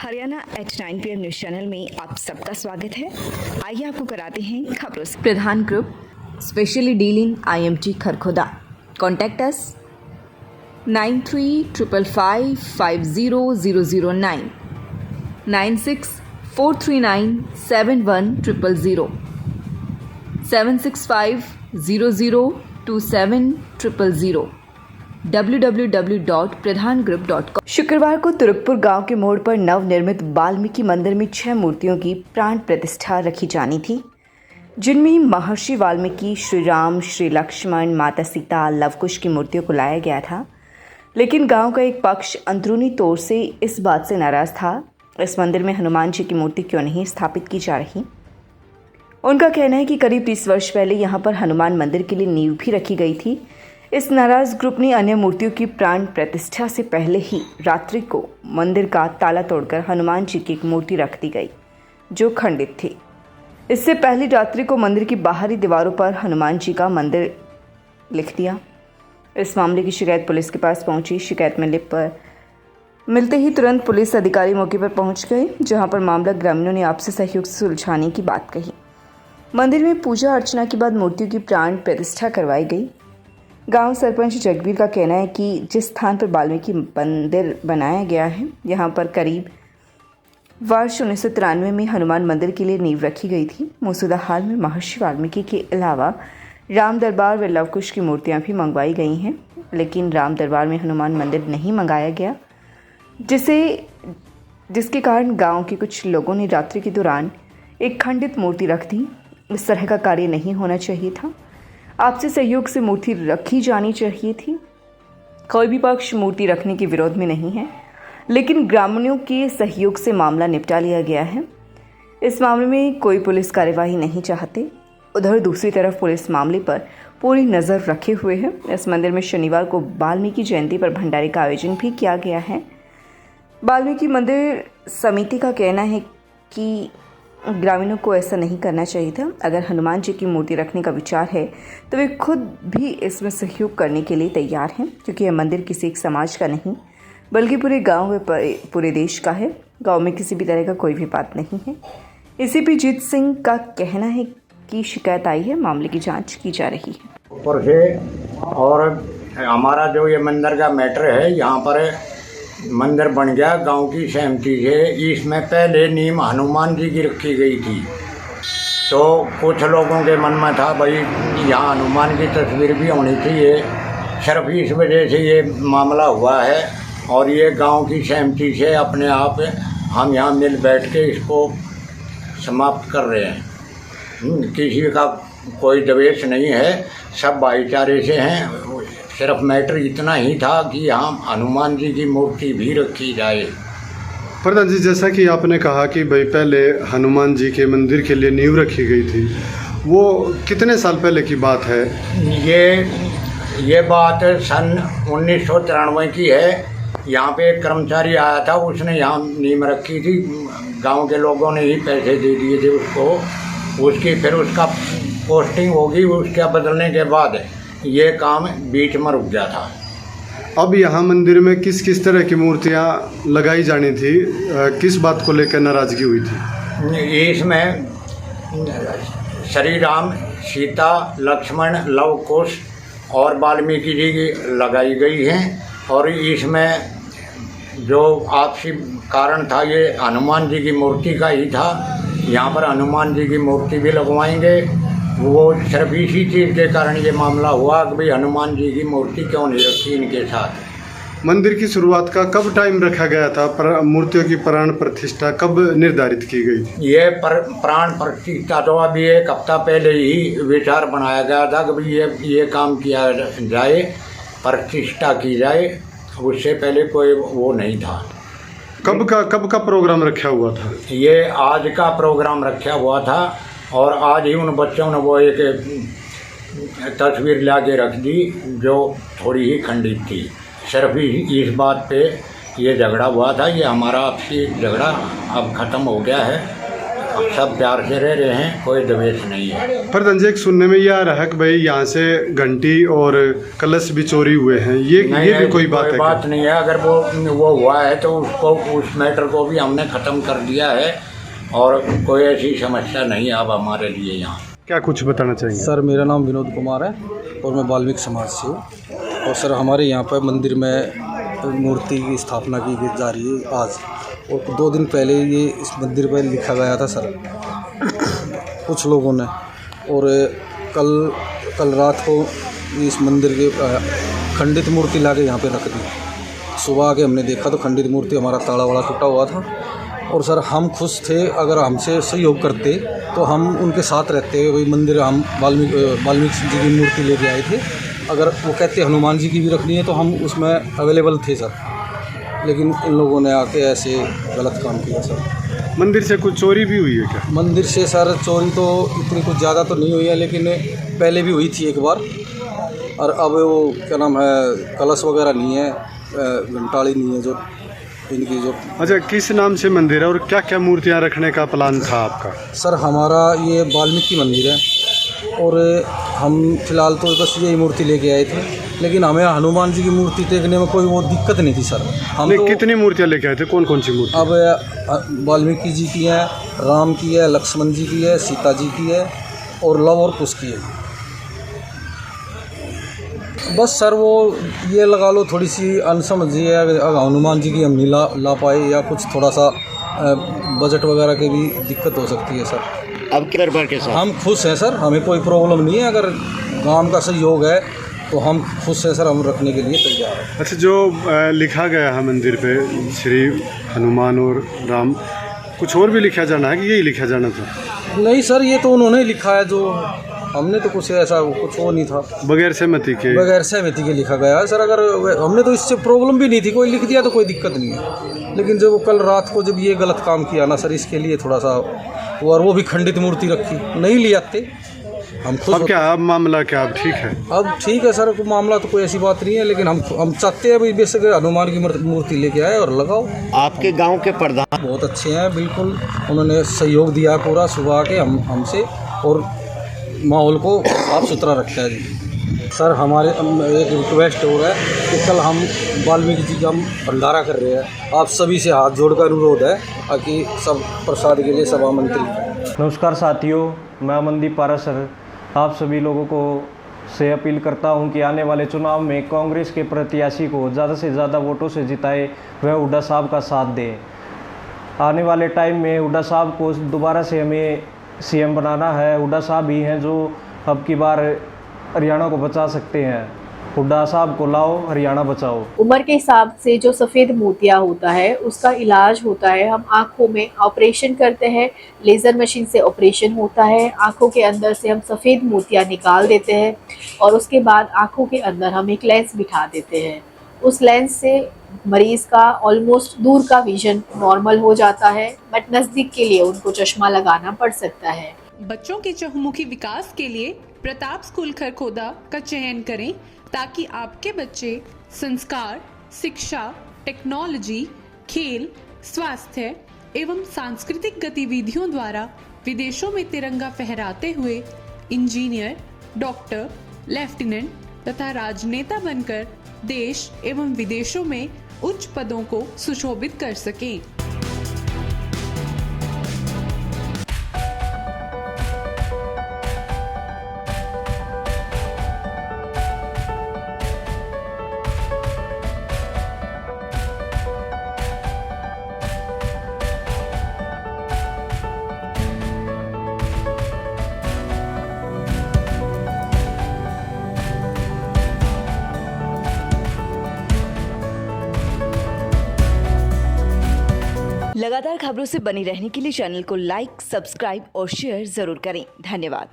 Haryana at 9 PM news channel में आप सबका स्वागत है। आइए आपको कराते हैं खबरों से। Pradhan group specially dealing IMT Kharkhoda. Contact us 9355500009 9643971000 7650027000 www.pradhangroup.com। शुक्रवार को तुरकपुर गांव के मोड़ पर नवनिर्मित वाल्मीकि मंदिर में 6 मूर्तियों की प्राण प्रतिष्ठा रखी जानी थी, जिनमें महर्षि वाल्मीकि, श्री राम, श्री लक्ष्मण, माता सीता, लवकुश की मूर्तियों को लाया गया था। लेकिन गांव का एक पक्ष अंदरूनी तौर से इस बात से नाराज था, इस मंदिर में हनुमान जी की मूर्ति क्यों नहीं स्थापित की जा रही। उनका कहना है कि करीब 30 वर्ष पहले यहाँ पर हनुमान मंदिर के लिए नींव भी रखी गई थी। इस नाराज ग्रुप ने अन्य मूर्तियों की प्राण प्रतिष्ठा से पहले ही रात्रि को मंदिर का ताला तोड़कर हनुमान जी की एक मूर्ति रख दी गई, जो खंडित थी। इससे पहली रात्रि को मंदिर की बाहरी दीवारों पर हनुमान जी का मंदिर लिख दिया। इस मामले की शिकायत पुलिस के पास पहुंची। शिकायत मिलते ही तुरंत पुलिस अधिकारी मौके पर पहुंच गए, जहां पर मामला ग्रामीणों ने आपसी सहयोग से सुलझाने की बात कही। मंदिर में पूजा अर्चना के बाद मूर्तियों की प्राण प्रतिष्ठा करवाई गई। गांव सरपंच जगबीर का कहना है कि जिस स्थान पर वाल्मीकि मंदिर बनाया गया है, यहां पर करीब वर्ष 1993 में हनुमान मंदिर के लिए नींव रखी गई थी। मौजूदा हाल में महर्षि वाल्मीकि के अलावा राम दरबार व लवकुश की मूर्तियां भी मंगवाई गई हैं, लेकिन राम दरबार में हनुमान मंदिर नहीं मंगाया गया, जिसके कारण गाँव के कुछ लोगों ने रात्रि के दौरान एक खंडित मूर्ति रख दी। इस तरह का कार्य नहीं होना चाहिए था। आपसी सहयोग से मूर्ति रखी जानी चाहिए थी। कोई भी पक्ष मूर्ति रखने के विरोध में नहीं है, लेकिन ग्रामीणों के सहयोग से मामला निपटा लिया गया है। इस मामले में कोई पुलिस कार्यवाही नहीं चाहते। उधर दूसरी तरफ पुलिस मामले पर पूरी नज़र रखे हुए है। इस मंदिर में शनिवार को वाल्मीकि जयंती पर भंडारे का आयोजन भी किया गया है। वाल्मीकि मंदिर समिति का कहना है कि ग्रामीणों को ऐसा नहीं करना चाहिए था। अगर हनुमान जी की मूर्ति रखने का विचार है तो वे खुद भी इसमें सहयोग करने के लिए तैयार हैं, क्योंकि यह मंदिर किसी एक समाज का नहीं बल्कि पूरे गांव व पूरे देश का है। गांव में किसी भी तरह का कोई भी बात नहीं है। ACP जीत सिंह का कहना है कि शिकायत आई है, मामले की जाँच की जा रही है। ऊपर से और हमारा जो ये मंदिर का मैटर है, यहाँ पर मंदिर बन गया गांव की सहमति से। इसमें पहले नीम हनुमान जी की रखी गई थी, तो कुछ लोगों के मन में था भाई यहाँ हनुमान की तस्वीर भी होनी चाहिए। सिर्फ इस वजह से ये मामला हुआ है, और ये गांव की सहमति से अपने आप हम यहाँ मिल बैठ के इसको समाप्त कर रहे हैं। किसी का कोई द्वेष नहीं है, सब भाईचारे से हैं। सिर्फ मैटर इतना ही था कि यहाँ हनुमान जी की मूर्ति भी रखी जाए। प्रधान जी, जैसा कि आपने कहा कि भाई पहले हनुमान जी के मंदिर के लिए नींव रखी गई थी, वो कितने साल पहले की बात है? ये बात सन 1993 की है। यहाँ पे एक कर्मचारी आया था, उसने यहाँ नींव रखी थी। गांव के लोगों ने ही पैसे दे दिए थे उसको। उसकी फिर उसका पोस्टिंग होगी, उसके बदलने के बाद ये काम बीच में रुक गया था। अब यहाँ मंदिर में किस किस तरह की मूर्तियाँ लगाई जानी थी, किस बात को लेकर नाराजगी हुई थी? इसमें श्री राम, सीता, लक्ष्मण, लवकुश और वाल्मीकि जी की लगाई गई हैं, और इसमें जो आपसी कारण था ये हनुमान जी की मूर्ति का ही था। यहाँ पर हनुमान जी की मूर्ति भी लगवाएंगे। वो सिर्फ इसी चीज़ के कारण ये मामला हुआ कि भाई हनुमान जी की मूर्ति क्यों नहीं रखी इनके साथ। मंदिर की शुरुआत का कब टाइम रखा गया था? मूर्तियों की प्राण प्रतिष्ठा कब निर्धारित की गई थी? ये प्राण प्रतिष्ठा तो अभी 1 हफ्ता पहले ही विचार बनाया गया था कि भाई ये काम किया जाए, प्रतिष्ठा की जाए। उससे पहले कोई वो नहीं था। कब का प्रोग्राम रखा हुआ था? ये आज का प्रोग्राम रखा हुआ था, और आज ही उन बच्चों ने वो एक तस्वीर ला के रख दी जो थोड़ी ही खंडित थी। सिर्फ इस बात पे ये झगड़ा हुआ था। ये हमारा आपसी झगड़ा अब ख़त्म हो गया है, सब प्यार से रह रहे हैं, कोई द्वेष नहीं है। प्रधान जी, एक सुनने में यह आ रहा है कि भाई यहाँ से घंटी और कलश भी चोरी हुए हैं, ये भी कोई बात है? बात नहीं है। अगर वो हुआ है तो उसको, उस मैटर को भी हमने ख़त्म कर दिया है और कोई ऐसी समस्या नहीं है अब हमारे लिए यहाँ। क्या कुछ बताना चाहिए? सर, मेरा नाम विनोद कुमार है और मैं वाल्मीकि समाज से हूँ। और सर, हमारे यहाँ पर मंदिर में मूर्ति की स्थापना की जा रही है आज, और 2 दिन पहले ये इस मंदिर पर लिखा गया था सर कुछ लोगों ने, और कल रात को इस मंदिर के खंडित मूर्ति लाके यहाँ पे रख दी। सुबह आके हमने देखा तो खंडित मूर्ति, हमारा ताला वाला टूटा हुआ था। और सर, हम खुश थे, अगर हमसे सहयोग करते तो हम उनके साथ रहते। वही मंदिर हम वाल्मीकि जी की मूर्ति लेके आए थे, अगर वो कहते हनुमान जी की भी रखनी है तो हम उसमें अवेलेबल थे सर, लेकिन इन लोगों ने आके ऐसे गलत काम किया सर। मंदिर से कुछ चोरी भी हुई है क्या? मंदिर से सर चोरी तो इतनी कुछ ज़्यादा तो नहीं हुई है, लेकिन पहले भी हुई थी एक बार। और अब वो क्या नाम है, कलश वगैरह नहीं है, घंटाड़ी नहीं है जो इनकी जो। अच्छा, किस नाम से मंदिर है और क्या क्या मूर्तियाँ रखने का प्लान था आपका? सर, हमारा ये वाल्मीकि मंदिर है और हम फिलहाल तो बस यही मूर्ति लेके आए थे, लेकिन हमें हनुमान जी की मूर्ति देखने में कोई वो दिक्कत नहीं थी सर। हम तो कितनी मूर्तियाँ लेके आए थे? कौन कौन सी मूर्ति? अब वाल्मीकि जी की है, राम की है, लक्ष्मण जी की है, सीता जी की है और लव और कुश की है। बस सर, वो ये लगा लो थोड़ी सी अनसमझी है, अगर हनुमान जी की हम नहीं ला पाए या कुछ थोड़ा सा बजट वगैरह की भी दिक्कत हो सकती है सर। अब किधर पर के साथ हम खुश हैं सर, हमें कोई प्रॉब्लम नहीं है, अगर गांव का सहयोग है तो हम खुश हैं सर, हम रखने के लिए तैयार हैं। अच्छा, जो लिखा गया है मंदिर पे श्री हनुमान और राम, कुछ और भी लिखा जाना है कि यही लिखा जाना था? नहीं सर, ये तो उन्होंने लिखा है, जो हमने तो कुछ ऐसा कुछ वो नहीं था। बगैर सहमति के लिखा गया है सर। अगर हमने तो इससे प्रॉब्लम भी नहीं थी, कोई लिख दिया तो कोई दिक्कत नहीं है, लेकिन जब कल रात को जब ये गलत काम किया ना सर, इसके लिए थोड़ा सा, और वो भी खंडित मूर्ति रखी, नहीं ले आते हम खुद। अब क्या, अब मामला क्या, अब ठीक है? अब ठीक है सर, मामला तो कोई ऐसी बात नहीं है, लेकिन हम चाहते हैं भाई बेशक हनुमान की मूर्ति लेके आए और लगाओ। आपके गांव के प्रधान बहुत अच्छे हैं, बिल्कुल उन्होंने सहयोग दिया पूरा सुबह के हमसे, और माहौल को साफ सुथरा रखता है जी। सर, हमारे एक रिक्वेस्ट हो रहा है कि कल हम वाल्मीकि जी का भंडारा कर रहे हैं, आप सभी से हाथ जोड़कर अनुरोध है ताकि सब प्रसाद के लिए सब आमंत्रित। नमस्कार साथियों, मैं अमनदीप पारासर आप सभी लोगों को से अपील करता हूं कि आने वाले चुनाव में कांग्रेस के प्रत्याशी को ज़्यादा से ज़्यादा वोटों से जिताए, वह हुड्डा साहब का साथ दें। आने वाले टाइम में हुड्डा साहब को दोबारा से हमें सीएम बनाना है। हुड्डा साहब ही हैं जो अब की बार हरियाणा को बचा सकते हैं। हुड्डा साहब को लाओ, हरियाणा बचाओ। उम्र के हिसाब से जो सफ़ेद मोतिया होता है उसका इलाज होता है, हम आँखों में ऑपरेशन करते हैं, लेज़र मशीन से ऑपरेशन होता है, आँखों के अंदर से हम सफ़ेद मोतिया निकाल देते हैं और उसके बाद आँखों के अंदर हम एक लेंस बिठा देते हैं। उस लेंस से मरीज़ का ऑलमोस्ट दूर का विजन नॉर्मल हो जाता है, बट नज़दीक के लिए उनको चश्मा लगाना पड़ सकता है। बच्चों के चहुमुखी विकास के लिए प्रताप स्कूल खरखोदा का चयन करें ताकि आपके बच्चे संस्कार, शिक्षा, टेक्नोलॉजी, खेल, स्वास्थ्य एवं सांस्कृतिक गतिविधियों द्वारा विदेशों में तिरंगा फहराते हुए इंजीनियर, डॉक्टर, लेफ्टिनेंट तथा राजनेता बनकर देश एवं विदेशों में उच्च पदों को सुशोभित कर सकें। लगातार खबरों से बनी रहने के लिए चैनल को लाइक, सब्सक्राइब और शेयर जरूर करें। धन्यवाद।